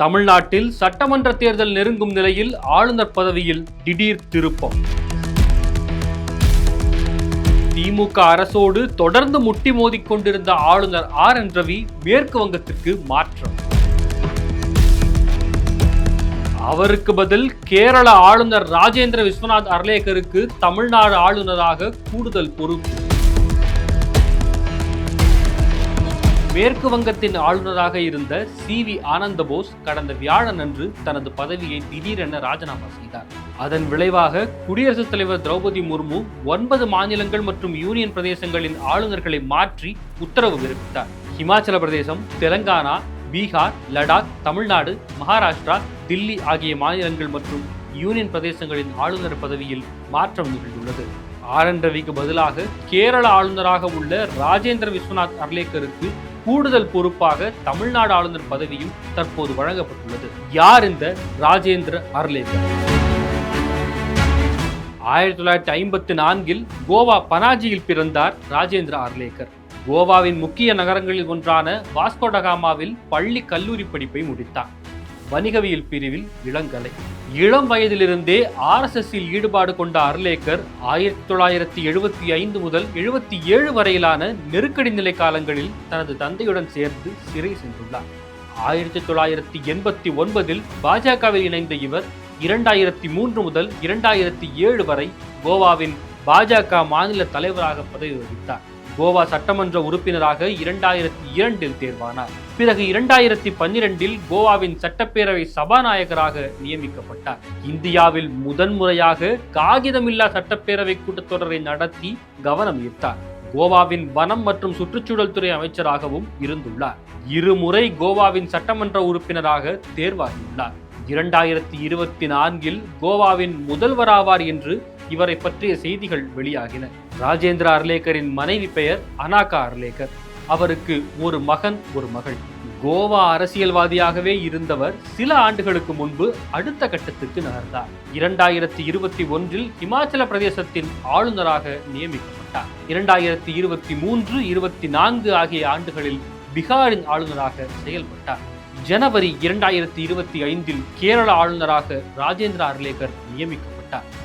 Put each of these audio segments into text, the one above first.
தமிழ்நாட்டில் சட்டமன்ற தேர்தல் நெருங்கும் நிலையில் ஆளுநர் பதவியில் திடீர் திருப்பம். திமுக அரசோடு தொடர்ந்து முட்டி மோதிக் கொண்டிருந்த ஆளுநர் RN ரவி மேற்கு வங்கத்திற்கு மாற்றம். அவருக்கு பதில் கேரள ஆளுநர் ராஜேந்திர விஸ்வநாத் அர்லேக்கருக்கு தமிழ்நாடு ஆளுநராக கூடுதல் பொறுப்பு. மேற்கு வங்கத்தின் ஆளுநராக இருந்த CV ஆனந்த போஸ் கடந்த வியாழனன்று தனது பதவியை திடீரென ராஜினாமா செய்தார். அதன் விளைவாக குடியரசுத் தலைவர் திரௌபதி முர்மு 9 மாநிலங்கள் மற்றும் யூனியன் பிரதேசங்களின் ஆளுநர்களை மாற்றி உத்தரவு பிறப்பித்தார். இமாச்சல பிரதேசம், தெலங்கானா, பீகார், லடாக், தமிழ்நாடு, மகாராஷ்டிரா, தில்லி ஆகிய மாநிலங்கள் மற்றும் யூனியன் பிரதேசங்களின் ஆளுநர் பதவியில் மாற்றம் நிகழ்ந்துள்ளது. RN ரவிக்கு பதிலாக கேரள ஆளுநராக உள்ள ராஜேந்திர விஸ்வநாத் அர்லேக்கருக்கு கூடுதல் பொறுப்பாக தமிழ்நாடு ஆளுநர் பதவியும் தற்போது வழங்கப்பட்டுள்ளது. யார் இந்த ராஜேந்திர அர்லேக்கர்? 1954 கோவா பனாஜியில் பிறந்தார் ராஜேந்திர அர்லேக்கர். கோவாவின் முக்கிய நகரங்களில் ஒன்றான வாஸ்கோடகாமாவில் பள்ளி கல்லூரி படிப்பை முடித்தார். வணிகவியல் பிரிவில் இளங்கலை. இளம் வயதிலிருந்தே RSSல் ஈடுபாடு கொண்ட அர்லேக்கர் 1975 முதல் 77 வரையிலான நெருக்கடி நிலை காலங்களில் தனது தந்தையுடன் சேர்ந்து சிறை சென்றுள்ளார். 1989 பாஜகவில் இணைந்த இவர் 2003 முதல் 2007 வரை கோவாவின் பாஜக மாநில தலைவராக பதவி வகித்தார். கோவா சட்டமன்ற உறுப்பினராக 2002 தேர்வானார். பிறகு 2012 கோவாவின் சட்டப்பேரவை சபாநாயகராக நியமிக்கப்பட்டார். இந்தியாவில் முதன்முறையாக காகிதமில்லா சட்டப்பேரவை கூட்டத்தொடரை நடத்தி கவனம் ஈர்த்தார். கோவாவின் வனம் மற்றும் சுற்றுச்சூழல் துறை அமைச்சராகவும் இருந்துள்ளார். இருமுறை கோவாவின் சட்டமன்ற உறுப்பினராக தேர்வாகியுள்ளார். 2024 கோவாவின் முதல்வராவார் என்று இவரை பற்றிய செய்திகள் வெளியாகின. ராஜேந்திர அர்லேக்கரின் மனைவி பெயர் அனாகா அர்லேக்கர். அவருக்கு ஒரு மகன், ஒரு மகள். கோவா அரசியல்வாதியாகவே இருந்தவர் சில ஆண்டுகளுக்கு முன்பு அடுத்த கட்டத்துக்கு நகர்ந்தார். 2021 இமாச்சல பிரதேசத்தின் ஆளுநராக நியமிக்கப்பட்டார். 2023, 24 ஆகிய ஆண்டுகளில் பீகாரின் ஆளுநராக செயல்பட்டார். ஜனவரி 2025 கேரள ஆளுநராக ராஜேந்திர அர்லேக்கர் நியமிக்கப்பட்டார்.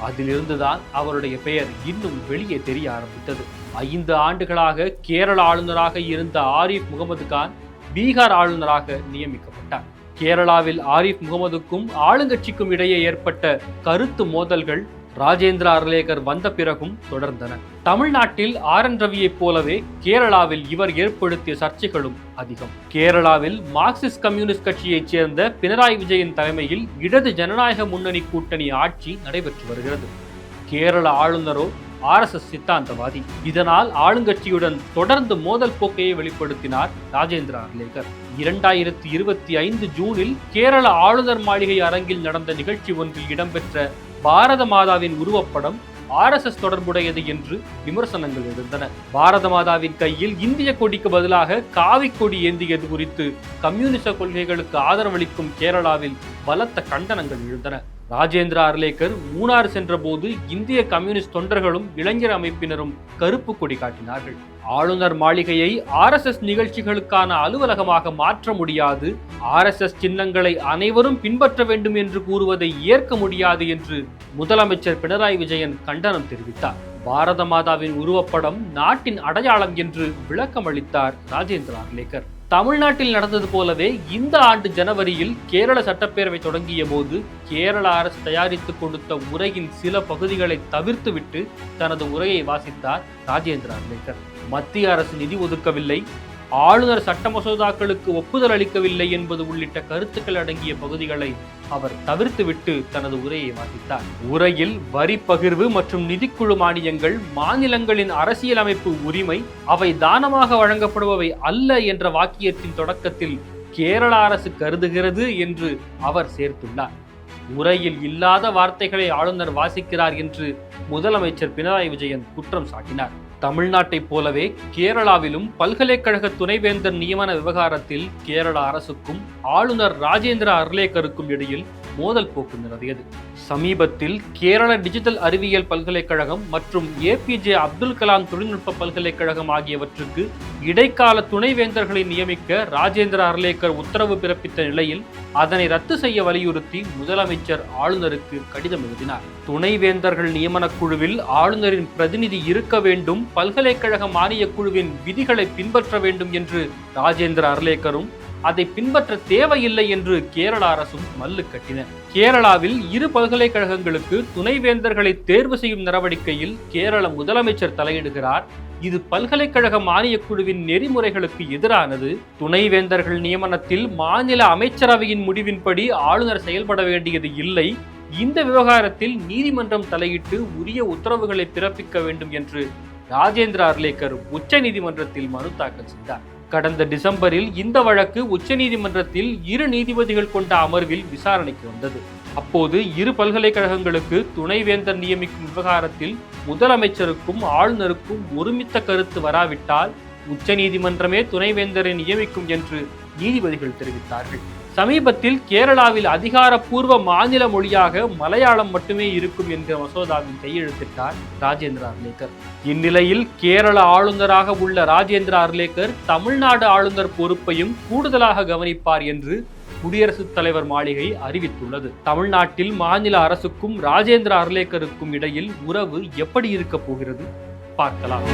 அதிலிருந்துதான் அவருடைய பெயர் இன்னும் வெளியே தெரிய ஆரம்பித்தது. 5 ஆண்டுகளாக கேரள ஆளுநராக இருந்த ஆரிஃப் முகமது கான் பீகார் ஆளுநராக நியமிக்கப்பட்டார். கேரளாவில் ஆரிஃப் முகமதுக்கும் ஆளுங்கட்சிக்கும் இடையே ஏற்பட்ட கருத்து மோதல்கள் ராஜேந்திர அர்லேக்கர் வந்த பிறகும் தொடர்ந்தன. தமிழ்நாட்டில் RN ரவியைப் போலவே கேரளாவில் இவர் ஏற்படுத்திய சர்ச்சைகளும் அதிகம். கேரளாவில் மார்க்சிஸ்ட் கம்யூனிஸ்ட் கட்சியைச் சேர்ந்த பினராயி விஜயன் தலைமையில் இடது ஜனநாயக முன்னணி கூட்டணி ஆட்சி நடைபெற்று வருகிறது. கேரள ஆளுநரோ RSS சித்தாந்தவாதி. இதனால் ஆளுங்கட்சியுடன் தொடர்ந்து மோதல் போக்கையை வெளிப்படுத்தினார் ராஜேந்திர அர்லேக்கர். 2025 ஜூனில் கேரள ஆளுநர் மாளிகை அரங்கில் நடந்த நிகழ்ச்சி ஒன்றில் இடம்பெற்ற பாரத மாதாவின் உருவப்படம் RSS தொடர்புடையது என்று விமர்சனங்கள் எழுந்தன. பாரத மாதாவின் கையில் இந்திய கொடிக்கு பதிலாக காவி கொடி ஏந்தியது குறித்து கம்யூனிச கொள்கைகளுக்கு ஆதரவளிக்கும் கேரளாவில் பலத்த கண்டனங்கள் எழுந்தன. ராஜேந்திர அர்லேக்கர் மூணாறு சென்ற போது இந்திய கம்யூனிஸ்ட் தொண்டர்களும் இளைஞர் அமைப்பினரும் கருப்பு கொடி காட்டினார்கள். ஆளுநர் மாளிகையை RSS நிகழ்ச்சிகளுக்கான அலுவலகமாக மாற்ற முடியாது, RSS சின்னங்களை அனைவரும் பின்பற்ற வேண்டும் என்று கூறுவதை ஏற்க முடியாது என்று முதலமைச்சர் பினராயி விஜயன் கண்டனம் தெரிவித்தார். பாரத மாதாவின் உருவப்படம் நாட்டின் அடையாளம் என்று விளக்கம் அளித்தார் ராஜேந்திர அர்லேக்கர். தமிழ்நாட்டில் நடந்தது போலவே இந்த ஆண்டு ஜனவரியில் கேரள சட்டப்பேரவை தொடங்கிய போது கேரள அரசு தயாரித்து கொடுத்த உரையின் சில பகுதிகளை தவிர்த்துவிட்டு தனது உரையை வாசித்தார் ராஜேந்திர அர்லேக்கர். மத்திய அரசு நிதி ஒதுக்கவில்லை, ஆளுநர் சட்ட மசோதாக்களுக்கு ஒப்புதல் அளிக்கவில்லை என்பது உள்ளிட்ட கருத்துக்கள் அடங்கிய பகுதிகளை அவர் தவிர்த்துவிட்டு தனது உரையை வாசித்தார். உரையில் வரி பகிர்வு மற்றும் நிதிக்குழு மானியங்கள் மாநிலங்களின் அரசியலமைப்பு உரிமை, அவை தானமாக வழங்கப்படுபவை அல்ல என்ற வாக்கியத்தின் தொடக்கத்தில் கேரள அரசு கருதுகிறது என்று அவர் சேர்த்துள்ளார். உரையில் இல்லாத வார்த்தைகளை ஆளுநர் வாசிக்கிறார் என்று முதலமைச்சர் பினராயி விஜயன் குற்றம் சாட்டினார். தமிழ்நாட்டைப் போலவே கேரளாவிலும் பல்கலைக்கழக துணைவேந்தர் நியமன விவகாரத்தில் கேரள அரசுக்கும் ஆளுநர் ராஜேந்திர அர்லேக்கருக்கும் இடையில் மோதல் போக்கு நிலவியது. சமீபத்தில் கேரள டிஜிட்டல் அறிவியல் பல்கலைக்கழகம் மற்றும் ஏபிஜே அப்துல் கலாம் தொழில்நுட்ப பல்கலைக்கழகம் ஆகியவற்றுக்கு இடைக்கால துணைவேந்தர்களை நியமிக்க ராஜேந்திர அர்லேக்கர் உத்தரவு பிறப்பித்த நிலையில் அதனை ரத்து செய்ய வலியுறுத்தி முதலமைச்சர் ஆளுநருக்கு கடிதம் எழுதினார். துணைவேந்தர்கள் நியமனக் குழுவில் ஆளுநரின் பிரதிநிதி இருக்க வேண்டும், பல்கலைக்கழக மானியக் குழுவின் விதிகளை பின்பற்ற வேண்டும் என்று ராஜேந்திர அர்லேக்கரும் அதை பின்பற்ற தேவையில்லை என்று கேரள அரசும் மல்லு கட்டின. கேரளாவில் இரு பல்கலைக்கழகங்களுக்கு துணைவேந்தர்களை தேர்வு செய்யும் நடவடிக்கையில் கேரள முதலமைச்சர் தலையிடுகிறார். இது பல்கலைக்கழக மானியக் குழுவின் நெறிமுறைகளுக்கு எதிரானது. துணைவேந்தர்கள் நியமனத்தில் மாநில அமைச்சரவையின் முடிவின்படி ஆளுநர் செயல்பட வேண்டியது இல்லை. இந்த விவகாரத்தில் நீதிமன்றம் தலையிட்டு உரிய உத்தரவுகளை பிறப்பிக்க வேண்டும் என்று ராஜேந்திர அர்லேக்கர் உச்ச நீதிமன்றத்தில் மனு தாக்கல் செய்தார். கடந்த டிசம்பரில் இந்த வழக்கு உச்சநீதிமன்றத்தில் 2 நீதிபதிகள் கொண்ட அமர்வில் விசாரணைக்கு வந்தது. அப்போது இரு பல்கலைக்கழகங்களுக்கு துணைவேந்தர் நியமிக்கும் விவகாரத்தில் முதலமைச்சருக்கும் ஆளுநருக்கும் ஒருமித்த கருத்து வராவிட்டால் உச்சநீதிமன்றமே துணைவேந்தரை நியமிக்கும் என்று நீதிபதிகள் தெரிவித்தார்கள். சமீபத்தில் கேரளாவில் அதிகாரப்பூர்வ மாநில மொழியாக மலையாளம் மட்டுமே இருக்கும் என்ற மசோதாவில் கையெழுத்திட்டார் ராஜேந்திர அர்லேக்கர். இந்நிலையில் கேரள ஆளுநராக உள்ள ராஜேந்திர அர்லேக்கர் தமிழ்நாடு ஆளுநர் பொறுப்பையும் கூடுதலாக கவனிப்பார் என்று குடியரசுத் தலைவர் மாளிகை அறிவித்துள்ளது. தமிழ்நாட்டில் மாநில அரசுக்கும் ராஜேந்திர அர்லேக்கருக்கும் இடையில் உறவு எப்படி இருக்க போகிறது பார்க்கலாம்.